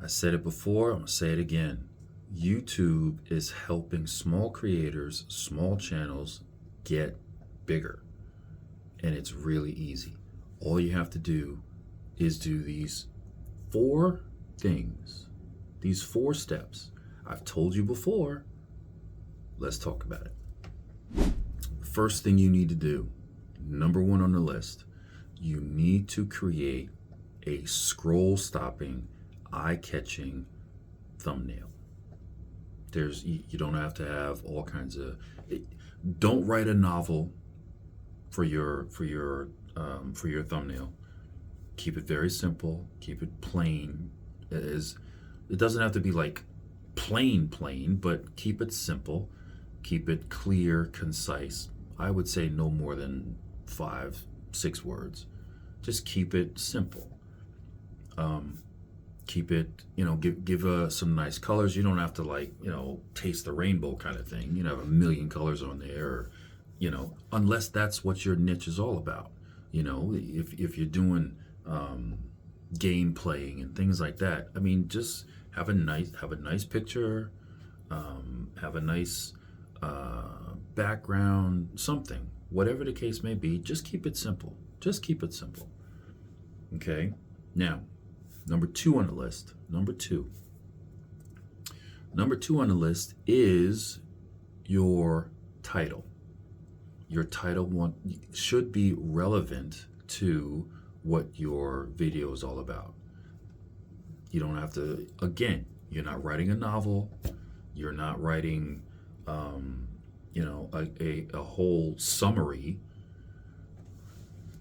I said it before, I'm gonna say it again. YouTube is helping small creators, small channels get bigger. And it's really easy. All you have to do is do these 4 things, these 4 steps. I've told you before. Let's talk about it. First thing you need to do, number 1 on the list, you need to create a scroll stopping, eye-catching thumbnail. You don't have to have all kinds of, don't write a novel for your thumbnail. Keep it very simple, keep it plain. It doesn't have to be like plain, but keep it simple, keep it clear, concise. I would say no more than 5-6 words. Just keep it simple. Keep it, give some nice colors. You don't have to taste the rainbow kind of thing. Have a million colors on there, or, unless that's what your niche is all about. If you're doing game playing and things like that, I mean, just have a nice picture, have a nice background, something, whatever the case may be. Just keep it simple. Okay. Now, number 2 on the list. Number two on the list is your title. Your title should be relevant to what your video is all about. You don't have to, again, you're not writing a novel. You're not writing, a whole summary.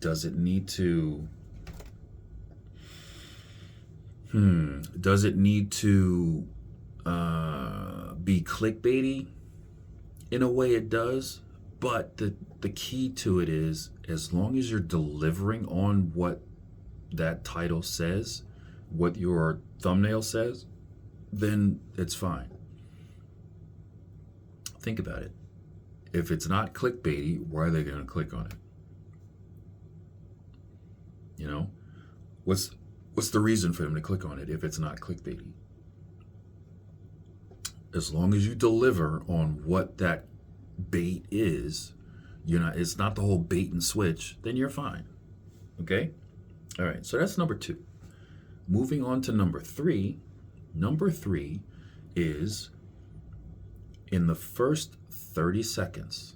Does it need to be clickbaity? In a way it does, but the key to it is, as long as you're delivering on what that title says, what your thumbnail says, then it's fine. Think about it. If it's not clickbaity, why are they going to click on it? What's the reason for them to click on it if it's not clickbaity? As long as you deliver on what that bait is, it's not the whole bait and switch, then you're fine. Okay? All right, so that's number 2. Moving on to number 3. Number 3 is, in the first 30 seconds,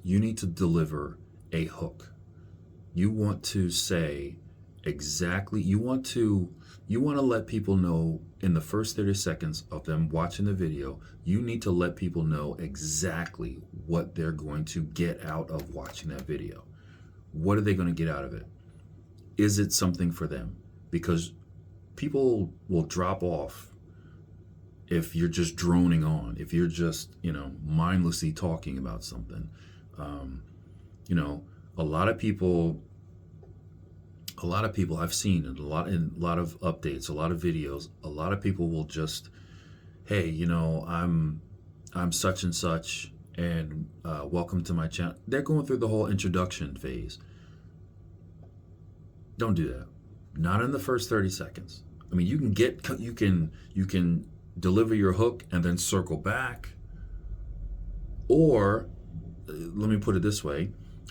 you need to deliver a hook. You want to say exactly, you want to let people know in the first 30 seconds of them watching the video, you need to let people know exactly what they're going to get out of watching that video. What are they going to get out of it? Is it something for them? Because people will drop off if you're just droning on, if you're just, mindlessly talking about something. A lot of people I've seen in a lot of updates, a lot of videos, a lot of people will just, hey, I'm such and such, and welcome to my channel. They're going through the whole introduction phase. Don't do that. Not in the first 30 seconds. I mean, you can deliver your hook and then circle back, or let me put it this way: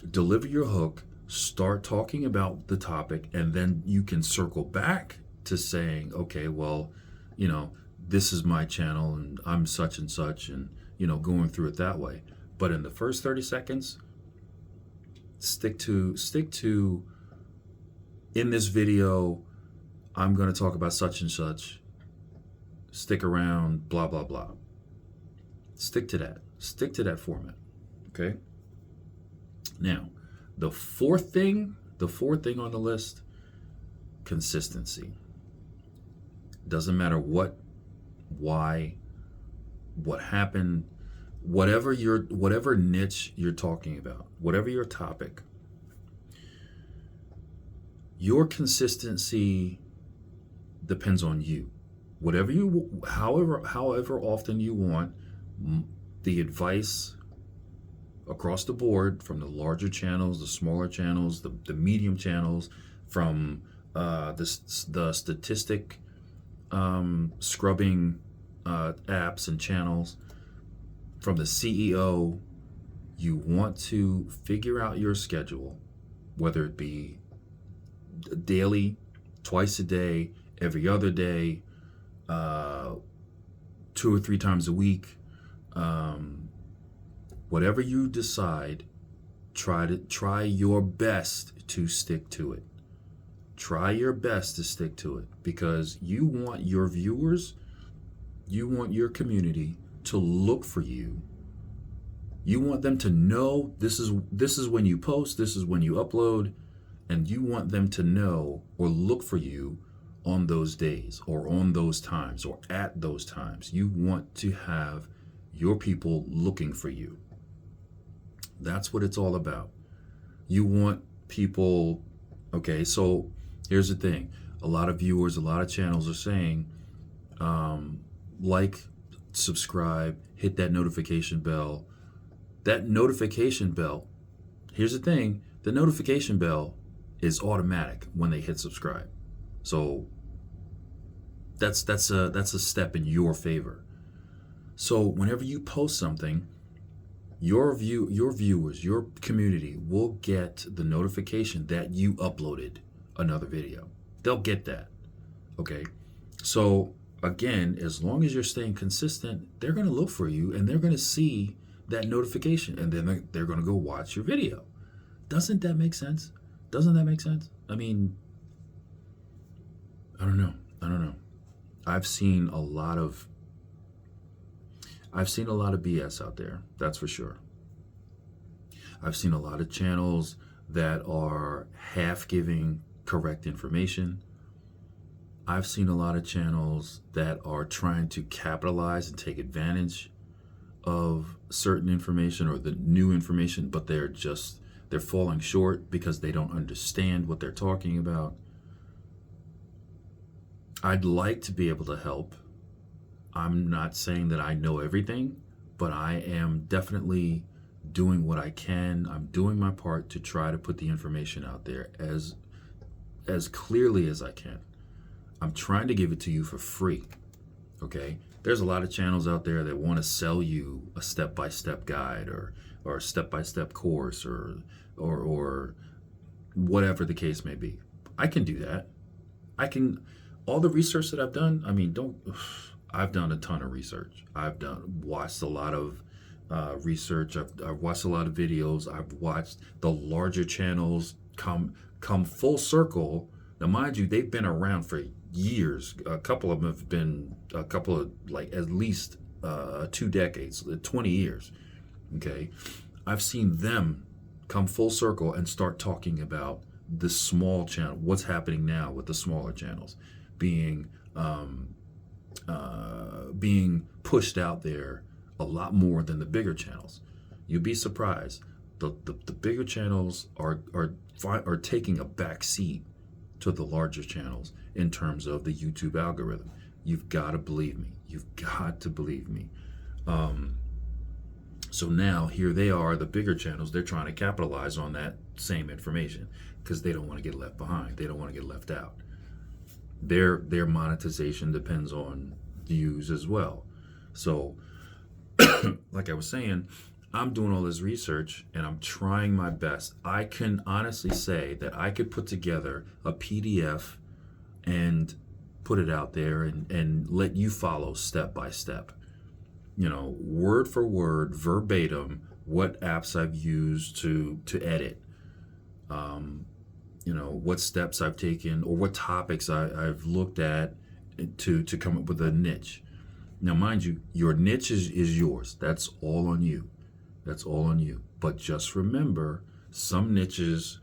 deliver your hook, start talking about the topic, and then you can circle back to saying, okay, well, this is my channel and I'm such and such, and going through it that way. But in the first 30 seconds, stick to in this video, I'm going to talk about such and such. Stick around, blah, blah, blah. Stick to that format. Okay? Now, the fourth thing on the list, consistency. Doesn't matter what, why, what happened, whatever niche you're talking about, whatever your topic, your consistency depends on you. However often you want the advice across the board, from the larger channels, the smaller channels, the medium channels, from the statistic scrubbing apps and channels, from the CEO. You want to figure out your schedule, whether it be daily, twice a day, every other day, 2 or 3 times a week. Whatever you decide, try your best to stick to it. Try your best to stick to it, because you want your viewers, you want your community to look for you. You want them to know this is when you post, this is when you upload, and you want them to know or look for you on those days or on those times or at those times. You want to have your people looking for you. That's what it's all about. You want people, okay, so here's the thing. A lot of viewers, a lot of channels are saying, like, subscribe, hit that notification bell. That notification bell, here's the thing, the notification bell is automatic when they hit subscribe. So that's a step in your favor. So whenever you post something, your viewers, your community will get the notification that you uploaded another video. They'll get that. Okay? So again, as long as you're staying consistent, they're going to look for you and they're going to see that notification, and then they're going to go watch your video. Doesn't that make sense? Doesn't that make sense? I mean, I don't know. I've seen a lot of BS out there, that's for sure. I've seen a lot of channels that are half giving correct information. I've seen a lot of channels that are trying to capitalize and take advantage of certain information or the new information, but they're falling short because they don't understand what they're talking about. I'd like to be able to help. I'm not saying that I know everything, but I am definitely doing what I can. I'm doing my part to try to put the information out there as clearly as I can. I'm trying to give it to you for free. Okay? There's a lot of channels out there that want to sell you a step-by-step guide or a step-by-step course or whatever the case may be. I can do that. All the research that I've done, I mean, I've done a ton of research. Watched a lot of research. I've watched a lot of videos. I've watched the larger channels come full circle. Now, mind you, they've been around for years. A couple of them have been like at least 2 decades, 20 years. Okay, I've seen them come full circle and start talking about the small channel. What's happening now with the smaller channels being pushed out there a lot more than the bigger channels. You'd be surprised. The bigger channels are taking a back seat to the larger channels in terms of the YouTube algorithm. You've got to believe me. You've got to believe me. So now here they are, the bigger channels, they're trying to capitalize on that same information because they don't want to get left behind. They don't want to get left out. Their monetization depends on views as well. So like I was saying, I'm doing all this research and I'm trying my best. I can honestly say that I could put together a PDF and put it out there and let you follow step by step. You know, word for word, verbatim, what apps I've used to edit. You know, what steps I've taken or what topics I've looked at to come up with a niche. Now, mind you, your niche is yours. That's all on you. That's all on you. But just remember, some niches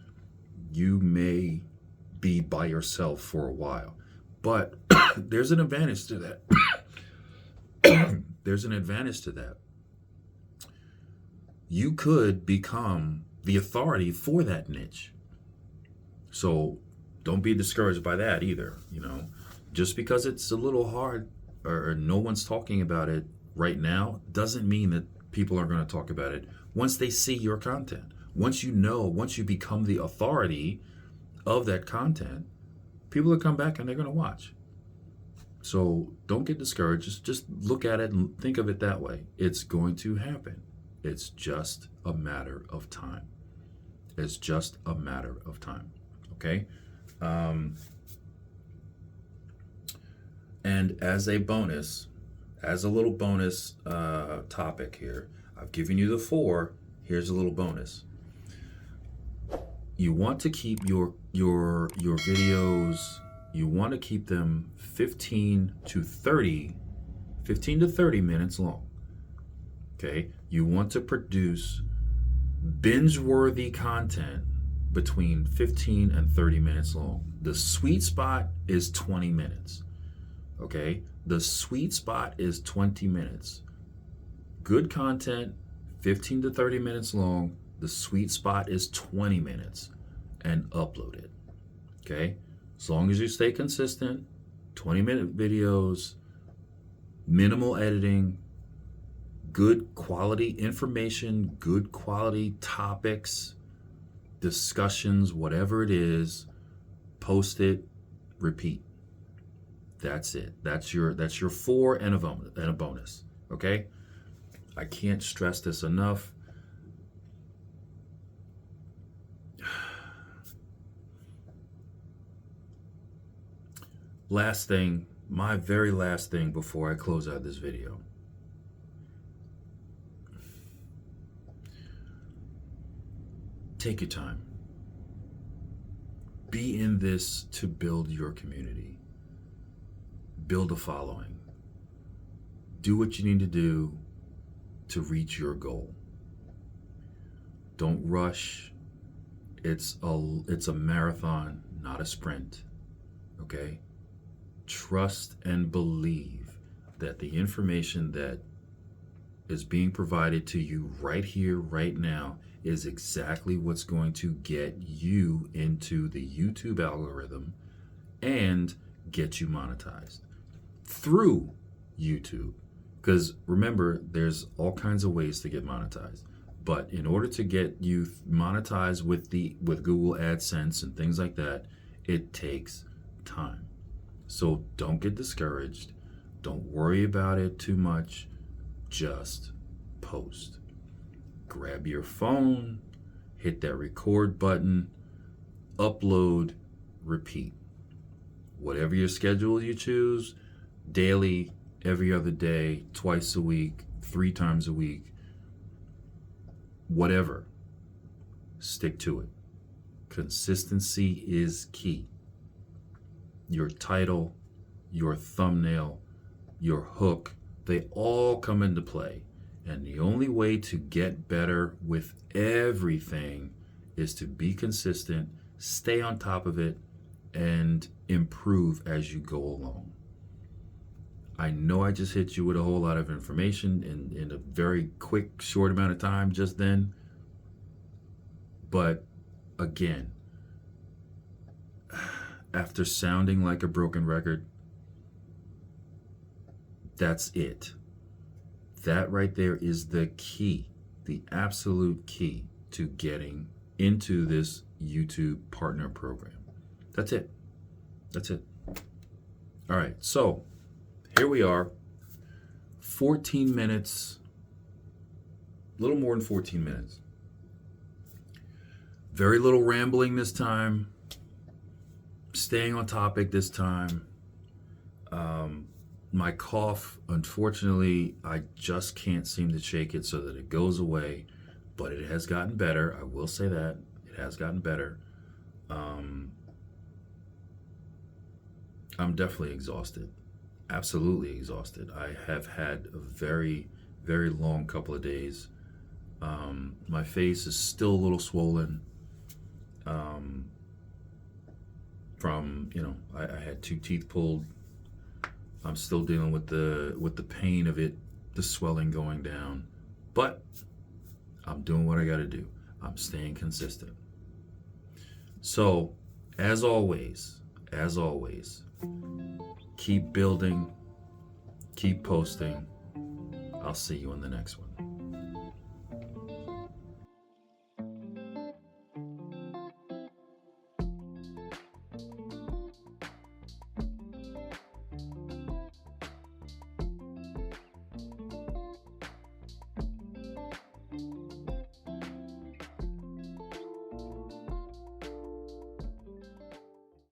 you may be by yourself for a while. But there's an advantage to that. There's an advantage to that. You could become the authority for that niche. So don't be discouraged by that either. You know, just because it's a little hard or no one's talking about it right now doesn't mean that people are going to talk about it once they see your content. Once you become the authority of that content, people will come back and they're going to watch. So don't get discouraged. Just look at it and think of it that way. It's going to happen. It's just a matter of time. It's just a matter of time. Okay? And as a bonus, as a little bonus topic here, I've given you the 4. Here's a little bonus. You want to keep your videos, you want to keep them 15 to 30 minutes long. Okay? You want to produce binge-worthy content between 15 and 30 minutes long. The sweet spot is 20 minutes. Okay? The sweet spot is 20 minutes. Good content, 15 to 30 minutes long. The sweet spot is 20 minutes, and upload it. Okay? As long as you stay consistent, 20-minute videos, minimal editing, good quality information, good quality topics, discussions, whatever it is, post it, repeat. That's it. That's your 4 and a bonus. Okay? I can't stress this enough. Last thing, my very last thing before I close out this video. Take your time. Be in this to build your community. Build a following. Do what you need to do to reach your goal. Don't rush. It's a marathon, not a sprint. Okay? Trust and believe that the information that is being provided to you right here, right now, is exactly what's going to get you into the YouTube algorithm and get you monetized through YouTube. Because remember, there's all kinds of ways to get monetized. But in order to get you monetized with Google AdSense and things like that, it takes time. So don't get discouraged. Don't worry about it too much. Just post. Grab your phone, hit that record button, upload, repeat. Whatever your schedule you choose, daily, every other day, twice a week, 3 times a week, whatever, stick to it. Consistency is key. Your title, your thumbnail, your hook, they all come into play. And the only way to get better with everything is to be consistent, stay on top of it, and improve as you go along. I know I just hit you with a whole lot of information in a very quick, short amount of time just then. But again, after sounding like a broken record, that's it. That right there is the key, the absolute key to getting into this YouTube partner program. That's it. That's it. All right, so here we are, 14 minutes, a little more than 14 minutes. Very little rambling this time, staying on topic this time. My cough, unfortunately, I just can't seem to shake it so that it goes away, but it has gotten better. I will say that. It has gotten better. I'm definitely exhausted. Absolutely exhausted. I have had a very, very long couple of days. My face is still a little swollen. From, I had 2 teeth pulled. I'm still dealing with the pain of it, the swelling going down. But I'm doing what I got to do. I'm staying consistent. So, as always, keep building, keep posting. I'll see you in the next one.